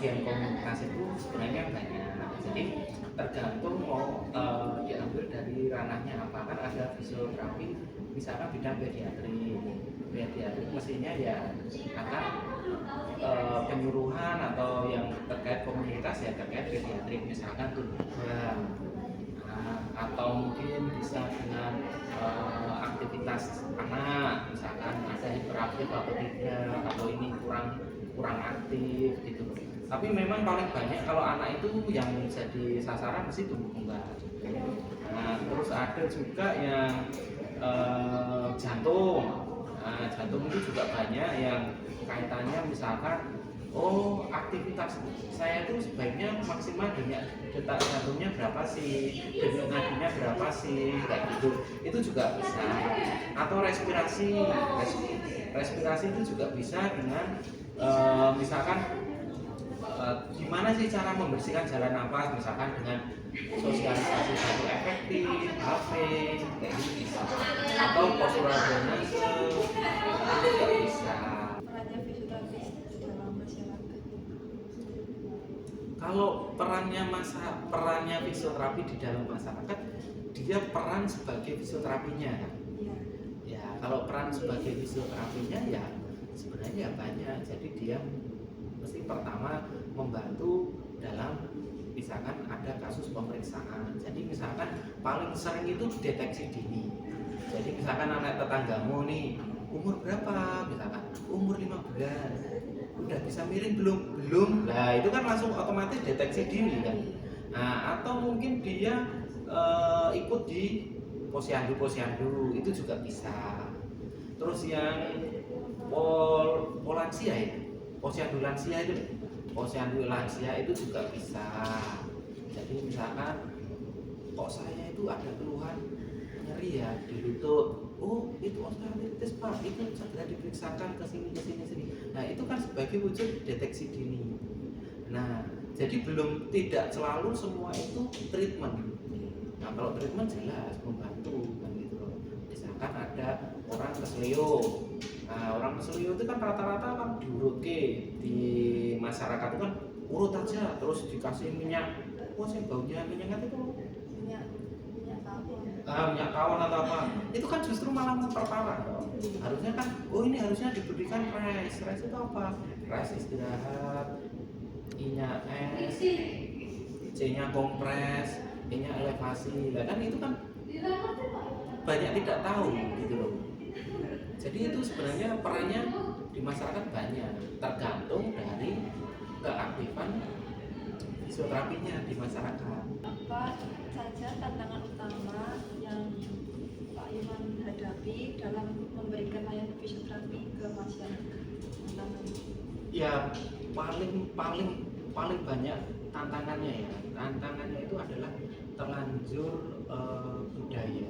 bagian komunitas itu sebenarnya banyak. Jadi tergantung mau diambil dari ranahnya apa. Kan ada fisioterapi misalkan bidang pediatri mestinya ya akan penyuluhan atau yang terkait komunitas ya terkait pediatri misalkan tubuhan. Atau mungkin bisa dengan aktivitas anak, misalkan ada hiperaktif atau tidak, atau ini kurang aktif gitu. Tapi memang paling banyak kalau anak itu yang jadi sasaran mesti tumbuh kembang. Nah, terus ada juga yang jantung. Nah, jantung itu juga banyak yang kaitannya misalkan aktivitas saya itu sebaiknya maksimal detak jantungnya berapa sih, denyut nadinya berapa sih, kayak gitu. Itu juga bisa. Atau respirasi itu juga bisa dengan misalkan gimana sih cara membersihkan jalan nafas, misalkan dengan sosialisasi satu efektif, HP, kayak gitu bisa. Atau postural drainase itu juga bisa. Kalau perannya fisioterapi di dalam masyarakat, dia peran sebagai fisioterapinya kan? Ya, kalau peran sebagai fisioterapinya ya sebenarnya banyak. Jadi dia mesti pertama membantu dalam misalkan ada kasus pemeriksaan. Jadi misalkan paling sering itu deteksi dini. Jadi misalkan anak tetanggamu nih umur berapa, misalkan umur 5 bulan, udah bisa miring belum, nah itu kan langsung otomatis deteksi dini kan. Nah, atau mungkin dia ikut di posyandu itu juga bisa. Terus yang polansia ya, posyandu lansia itu juga bisa. Jadi misalkan kok saya itu ada keluhan nyeri ya di lutut, itu osteoartritis pak, itu segera diperiksakan ke sini. Nah itu kan sebagai wujud deteksi dini. Nah jadi tidak selalu semua itu treatment. Nah kalau treatment jelas membantu kan gitu loh. Misalkan ada orang keselio, nah orang keselio itu kan rata-rata kan diurut di masyarakat itu kan urut aja terus dikasih minyak, saya baunya minyak itu minyak tawon atau apa, itu kan justru malah memperparah. Harusnya kan, ini harusnya diberikan rest itu apa? Rest istirahat, I-nya es, C-nya kompres, E-nya elevasi. Nah kan itu kan banyak tidak tahu gitu loh. Jadi itu sebenarnya perannya di masyarakat banyak, tergantung dari keaktifan fisioterapinya di masyarakat. Apa saja tantangan utama yang Pak Iwan hadapi dalam memberikan layanan fisioterapi ke masyarakat? Ya paling banyak tantangannya ya. Tantangannya itu adalah terlanjur budaya.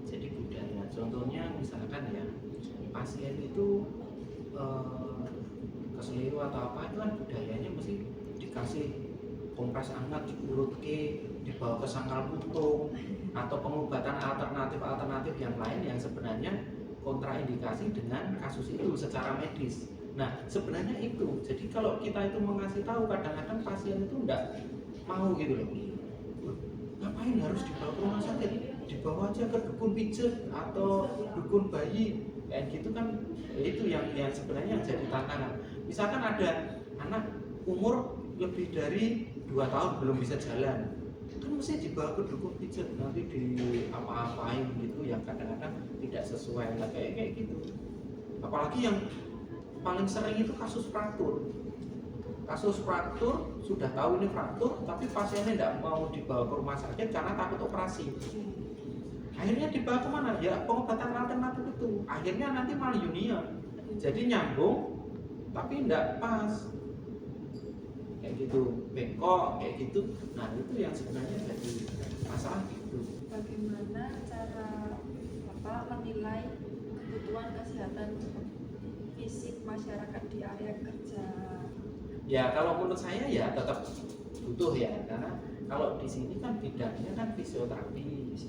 Jadi budaya. Contohnya misalkan ya pasien itu keselio atau apa itu kan budayanya mesti dikasih kompres hangat diurut dibawa ke sangkal putung atau pengobatan alternatif yang lain yang sebenarnya kontraindikasi dengan kasus itu secara medis. Nah sebenarnya itu, jadi kalau kita itu mengasih tahu kadang-kadang pasien itu enggak mau gitu loh. Ngapain harus dibawa ke rumah sakit? Dibawa aja ke dukun pijet atau dukun bayi kayak gitu kan. Itu yang sebenarnya jadi tantangan. Misalkan ada anak umur lebih dari 2 tahun belum bisa jalan, kan mesti dibawa ke dukun pijat, nanti di apa-apain gitu yang kadang-kadang tidak sesuai lah kayak gitu. Apalagi yang paling sering itu kasus fraktur sudah tahu ini fraktur tapi pasiennya tidak mau dibawa ke rumah sakit karena takut operasi. Akhirnya dibawa kemana? Ya pengobatan alternatif itu. Akhirnya nanti malah junior, jadi nyambung tapi tidak pas kayak gitu, bengkok kayak gitu. Nah itu yang sebenarnya jadi masalah gitu. Bagaimana cara menilai kebutuhan kesehatan fisik masyarakat di area kerja? Ya kalau menurut saya ya tetap butuh ya, karena kalau di sini kan bidangnya kan fisioterapi,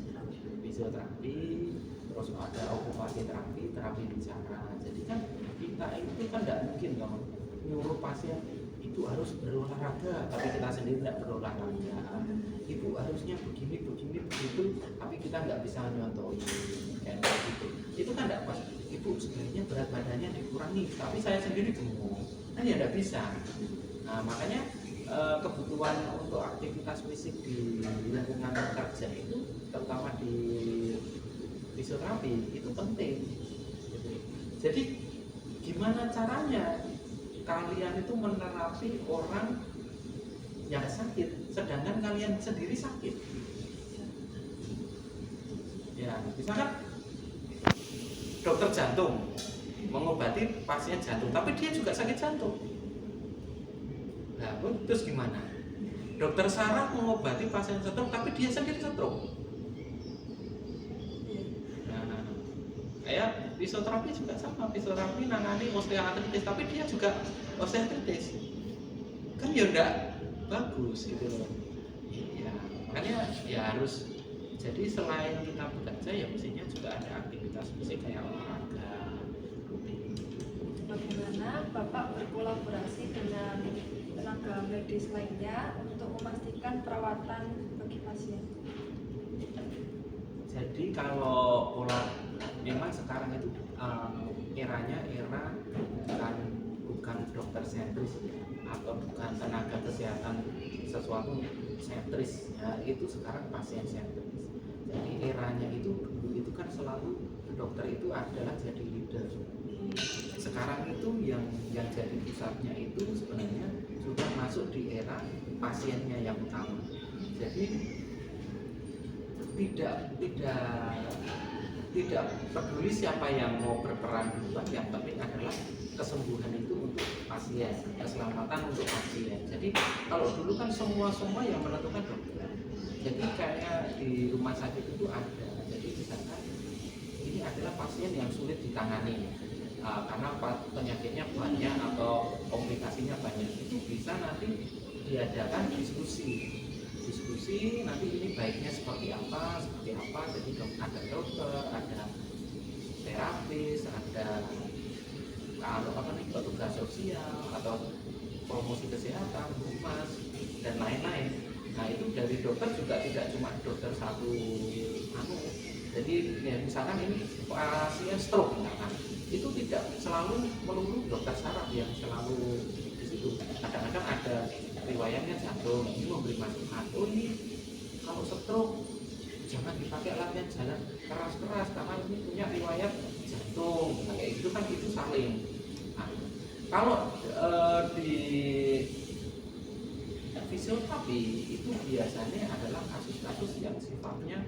terus ada okupasi terapi bicara. Jadi kan kita itu kan tidak mungkin dong nyuruh pasien ibu harus berolahraga tapi kita sendiri tidak berolahraga, ibu harusnya begini begini begitu tapi kita nggak bisa nyontohin kayak gitu. Itu kan tidak pas. Ibu sebenarnya berat badannya dikurangi tapi saya sendiri gemuk, kan ya tidak bisa. Nah makanya kebutuhan untuk aktivitas fisik di lingkungan kerja itu terutama di fisioterapi itu penting gitu. Jadi gimana caranya kalian itu menerapi orang yang sakit sedangkan kalian sendiri sakit? Ya misalkan dokter jantung mengobati pasien jantung tapi dia juga sakit jantung. Nah, terus gimana? Dokter saraf mengobati pasien stroke tapi dia sendiri stroke. Nah, kayak fisioterapi juga sama. Fisioterapi nangani osteoartritis tapi dia juga osteoartritis. Kan ya enggak bagus gitu loh. Ya, makanya ya harus, jadi selain kita bekerja ya mestinya juga ada aktivitas fisik kayak olahraga rutin. Bagaimana Bapak berkolaborasi dengan tenaga medis lainnya untuk memastikan perawatan bagi pasien? Jadi kalau pola memang sekarang itu eranya era bukan dokter sentris atau bukan tenaga kesehatan sesuatu sentris ya, itu sekarang pasien sentris. Jadi eranya itu dulu itu kan selalu dokter itu adalah jadi leader. Sekarang itu yang jadi pusatnya itu sebenarnya sudah masuk di era pasiennya yang utama. Jadi tidak peduli siapa yang mau berperan duluan, yang penting adalah kesembuhan itu untuk pasien, keselamatan untuk pasien. Jadi kalau dulu kan semua yang menentukan dokter. Jadi kayak di rumah sakit itu ada, jadi misalkan ini adalah pasien yang sulit ditangani karena penyakitnya banyak atau komplikasinya banyak, itu bisa nanti diadakan diskusi nanti ini baiknya seperti apa, jadi ada dokter, ada terapis, ada petugas sosial atau promosi kesehatan, humas dan lain-lain. Nah itu dari dokter juga tidak cuma dokter satu jadi ya, misalkan ini pasien stroke misalkan, itu tidak selalu melulu dokter saraf yang selalu di situ. Kadang-kadang ada riwayatnya jantung, ini memberi masukan, oh ini kalau stroke jangan dipakai latihan jalan keras-keras karena ini punya riwayat jantung. Nah, kayak itu kan itu saling. Nah, kalau di fisioterapi itu biasanya adalah kasus-kasus yang sifatnya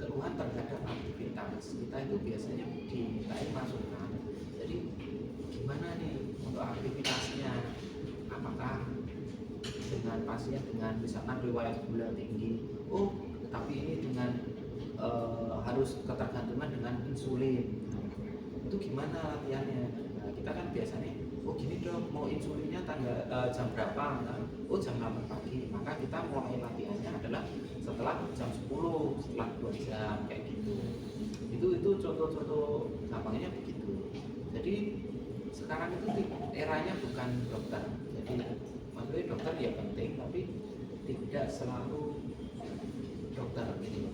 keluhan terhadap aktivitas kita, itu biasanya dimintain masukan. Jadi gimana nih untuk aktivitasnya, apakah dengan pasien dengan misalkan riwayat gula tinggi, oh tapi ini dengan harus ketergantungan dengan insulin, itu gimana latihannya? Nah, kita kan biasanya oh gini dong, mau insulinnya jam berapa? Nah, oh jam 8 pagi, maka kita mulai latihannya adalah setelah jam 10, setelah 2 jam kayak gitu. Itu contoh-contoh gampangnya begitu. Jadi sekarang itu eranya bukan dokter. Jadi maksudnya dokter ya penting, tapi tidak selalu dokter gitu.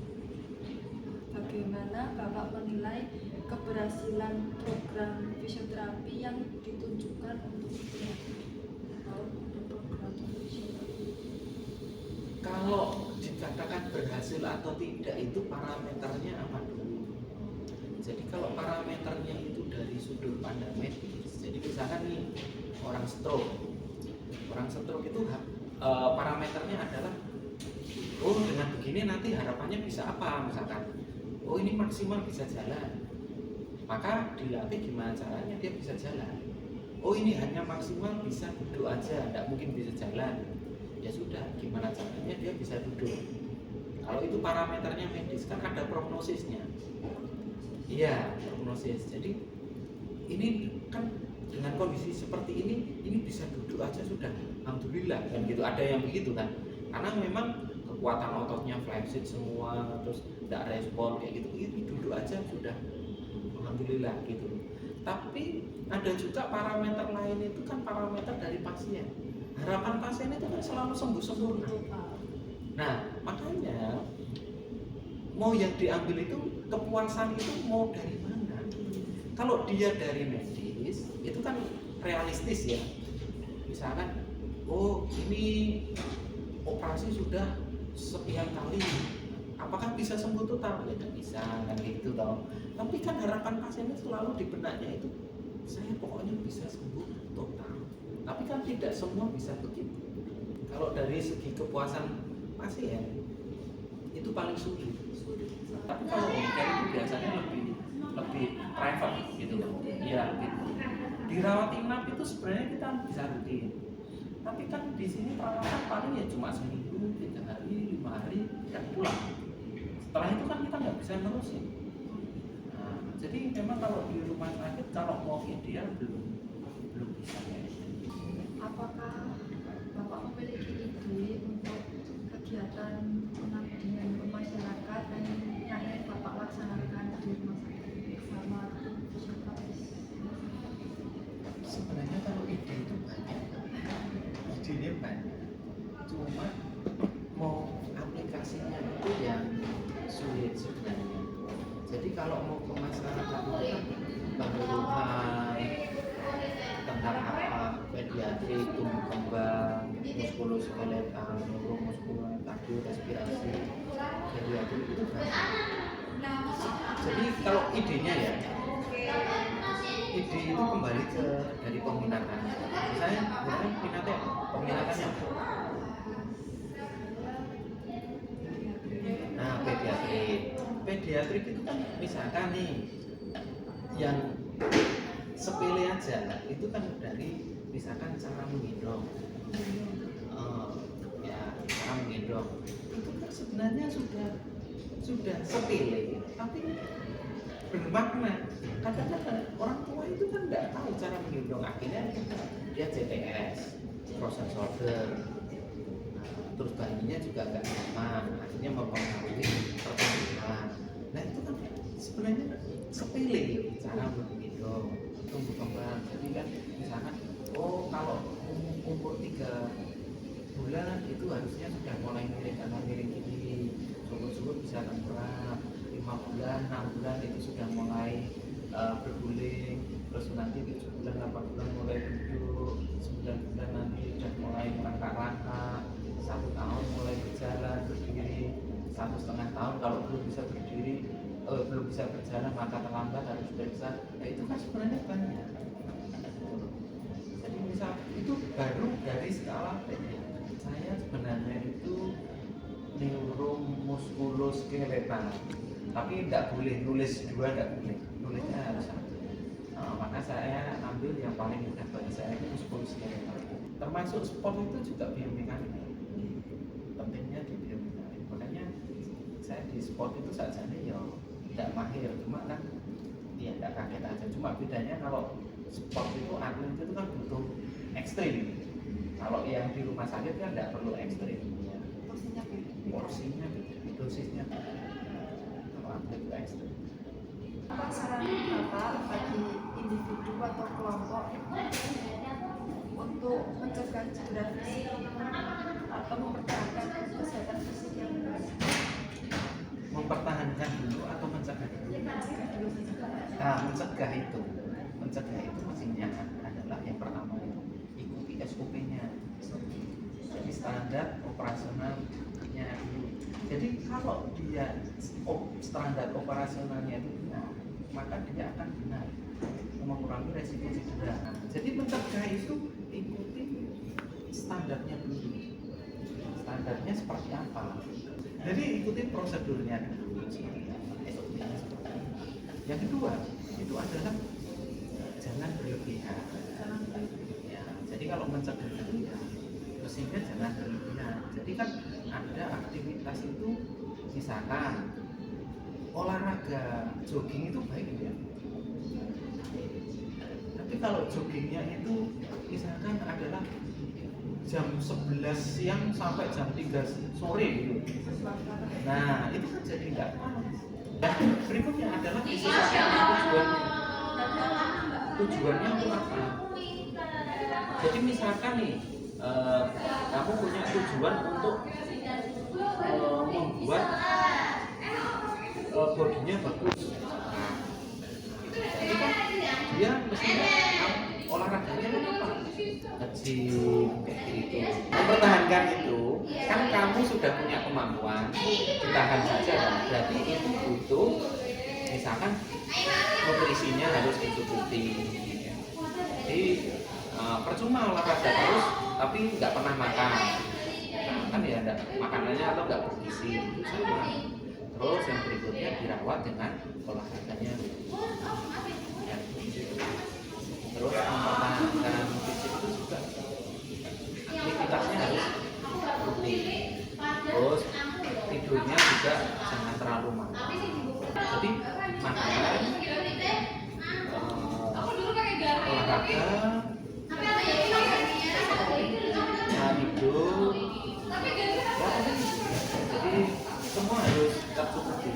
Bagaimana Bapak menilai keberhasilan program fisioterapi yang ditunjukkan untuk program fisioterapi? Kalau dikatakan berhasil atau tidak itu parameternya apa dulu? Jadi kalau parameternya itu dari sudut pandang medis, jadi misalkan nih orang stroke itu parameternya adalah oh dengan begini nanti harapannya bisa apa, misalkan oh ini maksimal bisa jalan, maka dilatih gimana caranya dia bisa jalan. Oh ini hanya maksimal bisa duduk aja, tidak mungkin bisa jalan, ya sudah gimana caranya dia bisa duduk. Kalau itu parameternya medis kan ada prognosisnya. Iya, prognosis. Jadi ini kan dengan kondisi seperti ini bisa duduk aja sudah, alhamdulillah kan gitu. Ada yang begitu kan, karena memang kekuatan ototnya flaccid semua, terus tidak respon kayak gitu, ini duduk aja sudah, alhamdulillah gitu. Tapi ada juga parameter lain itu kan parameter dari pasien. Harapan pasien itu kan selalu sembuh sempurna. Nah, makanya mau yang diambil itu kepuasan itu mau dari mana? Kalau dia dari medis, itu kan realistis ya. Misalkan, oh ini operasi sudah sekian kali, apakah bisa sembuh total? Ya tidak bisa, kan gitu toh. Tapi kan harapan pasiennya selalu di benaknya itu, saya pokoknya bisa sembuh total. Tapi kan tidak semua bisa begitu. Kalau dari segi kepuasan pasien itu paling sulit. Tapi kalau home care itu biasanya lebih private gitu, ya gitu. Dirawat inap itu sebenarnya kita bisa rutin. Tapi kan di sini perawatan paling ya cuma seminggu, 3 hari, 5 hari, dan pulang. Setelah itu kan kita nggak bisa nerusin. Nah, jadi memang kalau di rumah sakit kalau mau ideal belum bisa ya. Apakah Bapak memiliki ide untuk kegiatan pengabdian ke masyarakat dan yang ingin Bapak laksanakan di rumah sakit bersama fisioterapis? Sebenarnya kalau ide itu banyak, idenya banyak. Cuma mau aplikasinya itu yang sulit sebenarnya. Jadi kalau mau ke masyarakat itu kan pengetahuan tentang apa pediatri, tumbuh kembang, muskuloskeletal, neuromuskular, kardiorespirasi, pediatri itu banyak. Jadi kalau idenya ya, ide itu kembali ke dari peminatan. Misalnya peminatannya apa? Nah, pediatri itu kan misalkan nih yang sepele aja itu kan dari misalkan cara menggendong, ya cara menggendong itu kan sebenarnya sudah sepele tapi bermakna. Kadang-kadang orang tua itu kan nggak tahu cara menggendong, akhirnya dia CTS, frozen shoulder, terus bayinya juga nggak nyaman, akhirnya mempengaruhi pertumbuhan. Nah itu kan sebenarnya sepele cara menggendong, tumbuh kembang. Jadi kan misalkan, oh kalau umur 3 bulan itu harusnya sudah mulai miring kanan miring kiri, syukur-syukur bisa tengkurap. 5 bulan, 6 bulan itu sudah mulai berguling, terus nanti 7 bulan, 8 bulan mulai duduk, 9 bulan nanti sudah mulai merangkak-rangkak, 1 tahun mulai berjalan berdiri, 1,5 tahun kalau belum bisa berdiri, belum bisa berjalan maka terlambat harus sudah bisa. Nah itu kan sebenarnya banyak. Jadi misal itu baru dari skala saya sebenarnya itu neuromuskuloskeletal. Tapi tidak boleh nulis 2, tidak boleh, nulisnya harus 1. Maka saya ambil yang paling mudah bagi saya itu muskuloskeletal. Termasuk sport itu juga biomekanik. Pentingnya di biomekanik. Makanya saya di sport itu saja nih ya tidak mahir, cuma kan ya tidak kaget aja. Cuma bedanya kalau sport itu atlet itu kan butuh ekstrim. Kalau yang di rumah sakit kan tidak perlu ekstrim. Ya. Porsinya beda, dosisnya beda. Apa saran Bapak bagi individu atau kelompok untuk mencegah cedera fisik atau mempertahankan kesehatan fisik yang baik? Mempertahankan dulu atau mencegah dulu? Nah, mencegah itu mestinya adalah yang pertama itu ikuti SOP-nya. Jadi standar operasionalnya dulu. Jadi kalau dia standar operasionalnya itu benar, maka dia akan benar mengurangi resiko cedera. Jadi mencegah itu ikuti standarnya dulu. Standarnya seperti apa? Jadi ikuti prosedurnya dulu seperti apa, SOP-nya seperti apa. Yang kedua itu adalah jangan berlebihan. Ya, jadi kalau mencegah itu ya mestinya jangan berlebihan. Jadi kan ada aktivitas itu misalkan olahraga jogging itu baik ya. Tapi kalau joggingnya itu misalkan adalah jam 11 siang sampai jam 3 sore gitu. Nah, itu kan jadi nggak pas. Dan berikutnya adalah istirahat tujuannya. Tujuannya untuk apa? Jadi misalkan nih, kamu punya tujuan untuk membuat bodinya bagus. Nah, itu kan dia mestinya olahraganya kan apa? Nge-gym kayak gitu. Mempertahankan itu kan kamu sudah punya kemampuan, ditahan saja kan. Berarti itu butuh misalkan nutrisinya harus dicukupi. Jadi percuma olahraga terus tapi nggak pernah makan. Kan ya enggak, makanannya atau nggak bergizi itu sama. Terus yang berikutnya dirawat dengan olahraganya. Ya, terus mempertahankan fisik itu juga aktivitasnya harus rutin. Terus tidurnya juga jangan terlalu malam. Jadi makanan, olahraga, tidur, jadi semua harus tercukupi.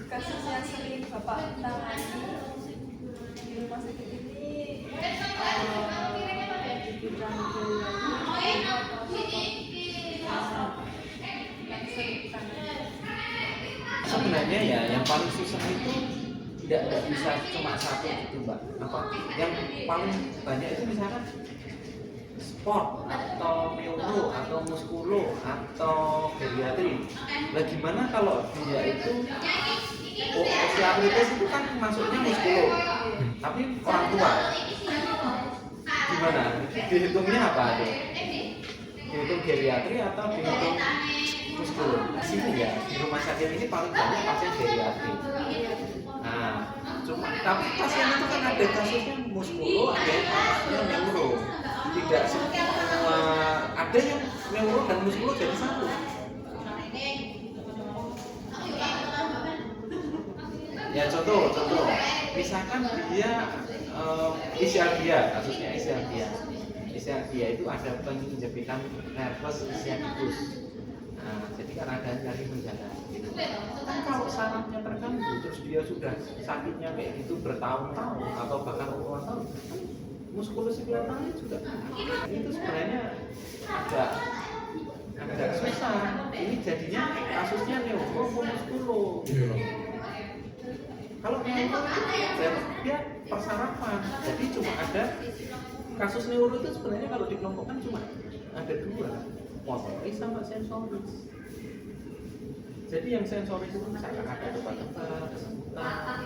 Kasus yang sering Bapak tangani di rumah sakit ini di bidang biaya yang sering ditangani. Sebenarnya ya yang paling susah itu tidak bisa cuma satu gitu Mbak. Apa? Yang paling banyak itu misalkan sport atau neuro atau muskulo atau geriatri. Lah gimana kalau dia itu osteoartritis itu kan masuknya muskulo, tapi orang tua. Gimana? Dihitungnya apa tuh? Dihitung geriatri atau dihitung muskulo? Di sini ya di rumah sakit ini paling banyak pasien geriatri. Nah, tapi pasien itu kan ada kasusnya muskulo, ada yang kasusnya neuro. Tidak semua, ada yang neuro dan muskulo jadi satu. Ya contoh, misalkan dia ischialgia, kasusnya ischialgia itu ada penjepitan nervus ischiaticus. Nah, jadi kan ada nyari mendadak gitu. Kan kalau sarafnya terganggu terus dia sudah sakitnya kayak gitu bertahun-tahun atau bahkan puluhan tahun, muskuloskeletalnya juga itu sebenarnya agak susah. Ini jadinya kasusnya neuromuskulo gitu loh. Kalau neuro itu dia persarafan, jadi cuma ada kasus neuro itu sebenarnya kalau dikelompokkan cuma ada dua, motoris sama sensoris. Jadi yang sensoris itu misalkan ada debar-debar, kesemutan,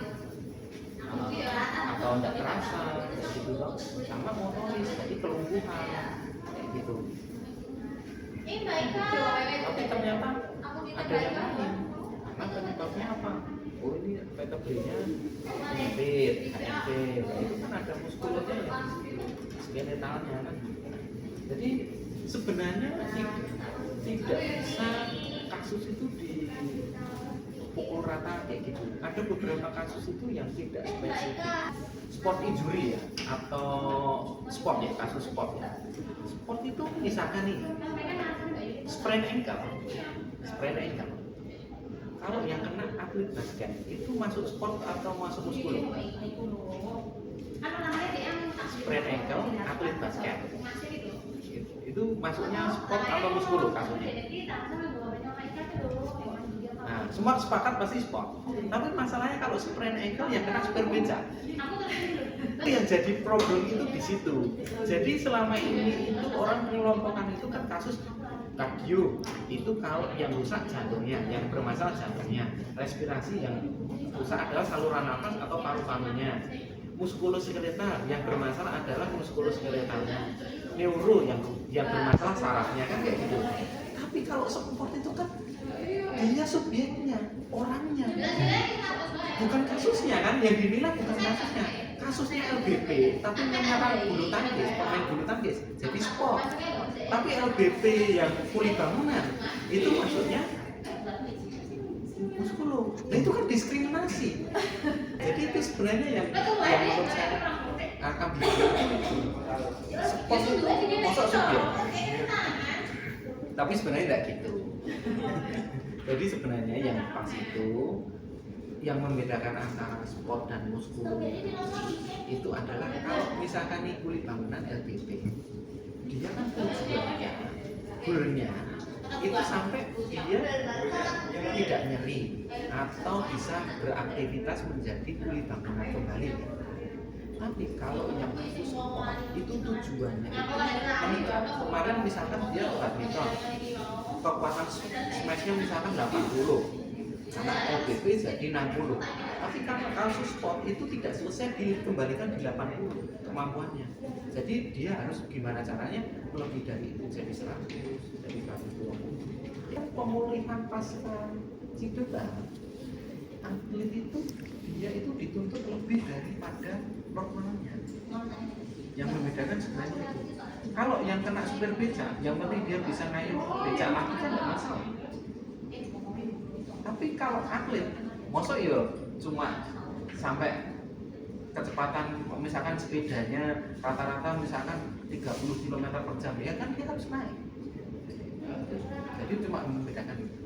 atau tidak terasa, kayak gitu loh. Sama motoris, jadi kelumpuhan, kayak gitu. Tapi ternyata ada yang lain. Nah, penyebabnya apa? Oh ini vertebranya penyempit, HMP, nah, itu kan ada muskulnya ya, skeletalnya kan. Jadi sebenarnya tidak bisa kasus itu dipukul rata kayak gitu. Ada beberapa kasus itu yang tidak spesifik. Sport injury ya, atau sport ya, kasus sport ya. Sport itu misalkan nih, sprain ankle. Kalau yang kena atlet basket itu masuk sport atau masuk muskulo? Sprain ankle atlet basket itu masuknya sport atau muskulo kasusnya? Nah, semua sepakat pasti sport. Tapi masalahnya kalau sprain ankle yang kena supir beca. Yang jadi problem itu di situ. Jadi selama ini itu orang mengelompokkan itu kan kasus kardio itu kalau yang rusak jantungnya, yang bermasalah jantungnya. Respirasi yang rusak adalah saluran nafas atau paru-parunya. Muskuloskeletal yang bermasalah adalah muskuloskeletalnya. Neuro yang bermasalah sarafnya kan kayak gitu. Tapi kalau sport itu kan dia subjeknya, orangnya, bukan kasusnya kan, yang dinilai bukan kasusnya. Kasusnya LBP, tapi menyerang bulu tangkis, pemain bulu tangkis, jadi sport. Tapi LBP yang kuli bangunan itu maksudnya muskulo. Nah itu kan diskriminasi. Jadi itu sebenarnya yang menurut saya akan itu sport itu masuk subjek. Tapi sebenarnya tidak gitu. Jadi sebenarnya yang pas itu yang membedakan antara sport dan muskulum itu adalah kalau misalkan nih kulit bangunan LPP, dia kan tujuannya, goalnya itu sampai dia tidak nyeri atau bisa beraktivitas menjadi kulit bangunan kembali. Tapi kalau yang khusus sport itu tujuannya itu meningkat. Kemarin misalkan dia badminton, kekuatan smashnya misalkan 80, karena LBP jadi 60. Tapi karena kasus sport itu tidak selesai dikembalikan di 80 kemampuannya. Jadi dia harus gimana caranya lebih dari itu jadi 100, jadi 120. Pemulihan pasca cedera atlet itu dia itu dituntut lebih daripada normalnya. Yang membedakan sebenarnya itu. Kalau yang kena supir beca, yang penting dia bisa ngayuh beca lagi kan tidak masalah. Tapi kalau atlet, masa ya cuma sampai kecepatan misalkan sepedanya rata-rata misalkan 30 km per jam, ya kan dia harus naik. Jadi cuma membedakan itu.